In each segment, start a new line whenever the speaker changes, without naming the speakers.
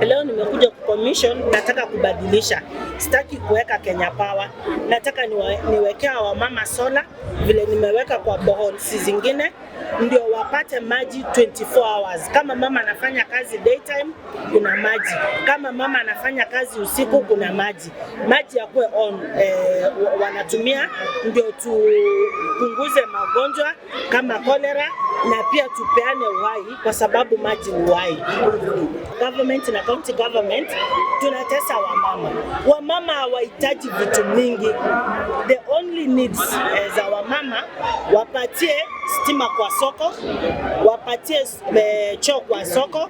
Leo nimekuja commission, nataka kubadilisha. Sitaki kuweka Kenya Power. Nataka niwekea wamama sola vile nimeweka kwa boreholes zingine, ndio wapate maji 24 hours. Kama mama anafanya kazi daytime, kuna maji. Kama mama anafanya kazi usiku, kuna maji. Maji yakuwe on, wanatumia ndio tupunguze magonjwa kama cholera, na pia tupeane uhai kwa sababu maji ni uhai. Government na county government tunatesa wamama. Wamama hawahitaji vitu mingi. The only needs za wamama, wapatie stima kwa soko, wapatie choo kwa soko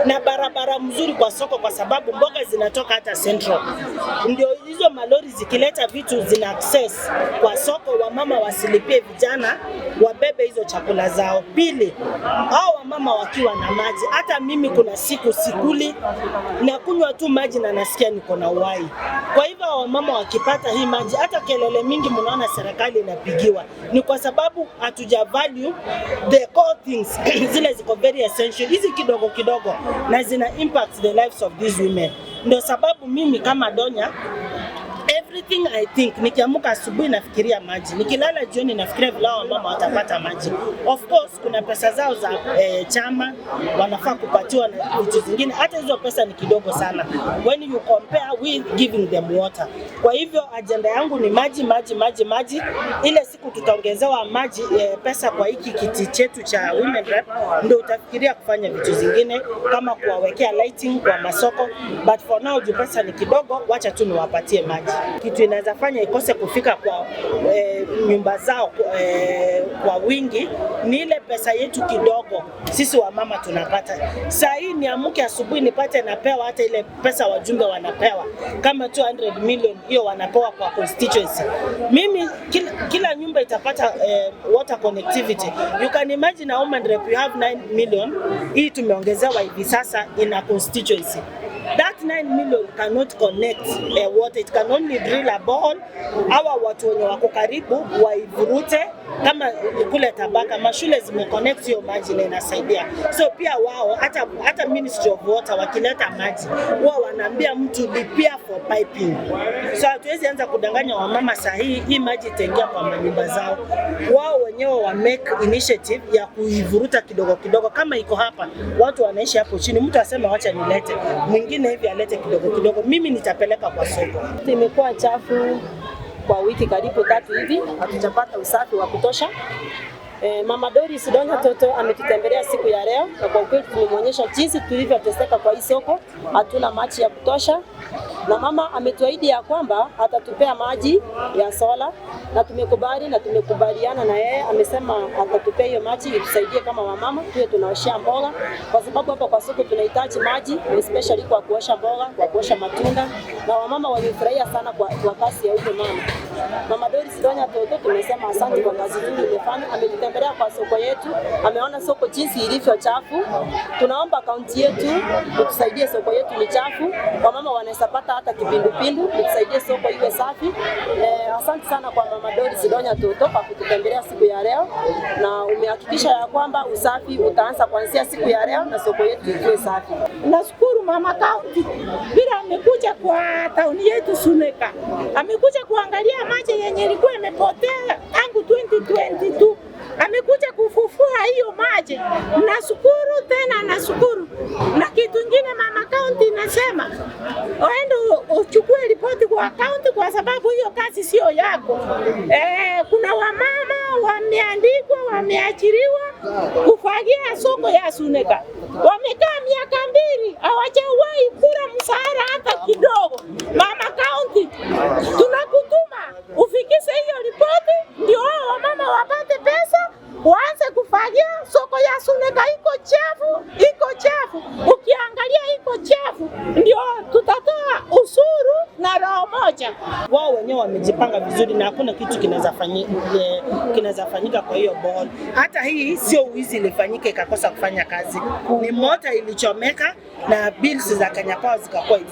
na barabara mzuri kwa soko, kwa sababu mboga zinatoka hata Central. Ndio hizo malori zikileta vitu zina access kwa soko, wamama wasilipie vijana wabebe hizo chakula zao. Pili, hao wamama wakiwa na maji, hata mimi kuna siku sikuli na kunywa tu maji na nasikia niko na uhai. Kwa hivyo wamama wakipata hii maji, hata kelele mingi mnaona serikali inapigiwa, ni kwa sababu hatuja value the core things zile ziko very essential, hizi kidogo kidogo na zina impact the lives of these women. Ndio sababu mimi kama Donya, everything I think, nikiamka asubuhi nafikiria maji, nikilala jioni nafikiria vile mama watapata maji. Of course kuna pesa zao za chama wanafaa kupatiwa na vitu zingine, hata hizo pesa ni kidogo sana when you compare with giving them water. Kwa hivyo agenda yangu ni maji, maji, maji, maji. Ile siku tutaongezewa maji pesa kwa hiki kiti chetu cha women rep, ndio utafikiria kufanya vitu zingine kama kuwawekea lighting kwa masoko, but for now juu pesa ni kidogo, wacha tu niwapatie maji. Kitu inaweza fanya ikose kufika kwa nyumba zao kwa wingi ni ile pesa yetu kidogo sisi wamama tunapata. Saa hii niamke asubuhi nipate napewa hata ile pesa wajumbe wanapewa kama 200 million, hiyo wanapewa kwa constituency. Mimi kila nyumba itapata water connectivity. You can imagine a woman rep you have 9 million, hii tumeongezewa hivi sasa in a constituency. That 9 million cannot connect water. It can only drill a borehole. Hawa watu wenye wako karibu waivurute, kama kule Tabaka mashule zimeconnect hiyo maji na inasaidia. So pia wao hata Ministry of Water wakileta maji wao wanaambia mtu lipia for piping. So hatuwezi anza kudanganya wamama sahihi, hii maji itaingia kwa manyumba zao. Wao wenyewe wa make initiative ya kuivuruta kidogo kidogo. Kama iko hapa watu wanaishi hapo chini, mtu asema wacha nilete, mwingine hivi alete kidogo kidogo, mimi nitapeleka kwa soko.
Imekuwa chafu kwa wiki karibu 3 hivi, hatujapata usafi wa kutosha. Mama Doris Donya Toto ametutembelea siku ya leo, na kwa kweli tumemuonyesha jinsi tulivyoteseka kwa hii soko, hatuna maji ya kutosha. Na mama ametuahidi ya kwamba atatupea maji ya sola, na tumekubali na tumekubaliana na yeye. Amesema atatupea hiyo maji itusaidie kama wamama tuwe tunaoshia mboga, kwa sababu hapa kwa soko tunahitaji maji especially kwa kuosha mboga, kwa kuosha matunda, na wamama walifurahia sana kwa kazi ya huyo mama. Mama Doris Donya Toto tumesema asante kwa kazi nzuri imefanya. Ametutembelea kwa soko yetu, ameona soko jinsi ilivyo chafu. Tunaomba kaunti yetu tusaidie, soko yetu ni chafu, wamama wanaweza pata hata kipindupindu, tusaidie soko iwe safi. Asante sana kwa Mama Doris Donya Toto kwa kututembelea siku ya leo, na umehakikisha ya kwamba usafi utaanza kuanzia siku ya leo na soko yetu iwe safi.
Nashukuru mama kaunti bila amekuja kwa tauni yetu Suneka, amekuja kuangalia maji yenye ilikuwa imepotea tangu 2022, amekuja kufufua hiyo maji. Nashukuru tena nashukuru. Na kitu kingine mama kaunti nasema uende uchukue ripoti kwa kaunti, kwa sababu hiyo kazi sio yako. Kuna wamama wameandikwa, wameachiriwa kufagia soko ya Suneka, wamekaa miaka 2 hawajawahi kula msaada hata kidogo. Mama kaunti tunakutuma ufikishe hiyo ripoti, ndio hao wamama wapate pesa waanze kufagia soko ya Suneka. Iko chafu, iko chafu, ukiangalia iko chafu, ndio tutatoa usuru na roho moja.
Wao wenyewe wamejipanga vizuri na hakuna kitu kinaweza fanyika kwa hiyo borehole. Hata hii sio wizi ilifanyika ikakosa kufanya kazi, ni mota ilichomeka na bills za Kenya Power zikakuwa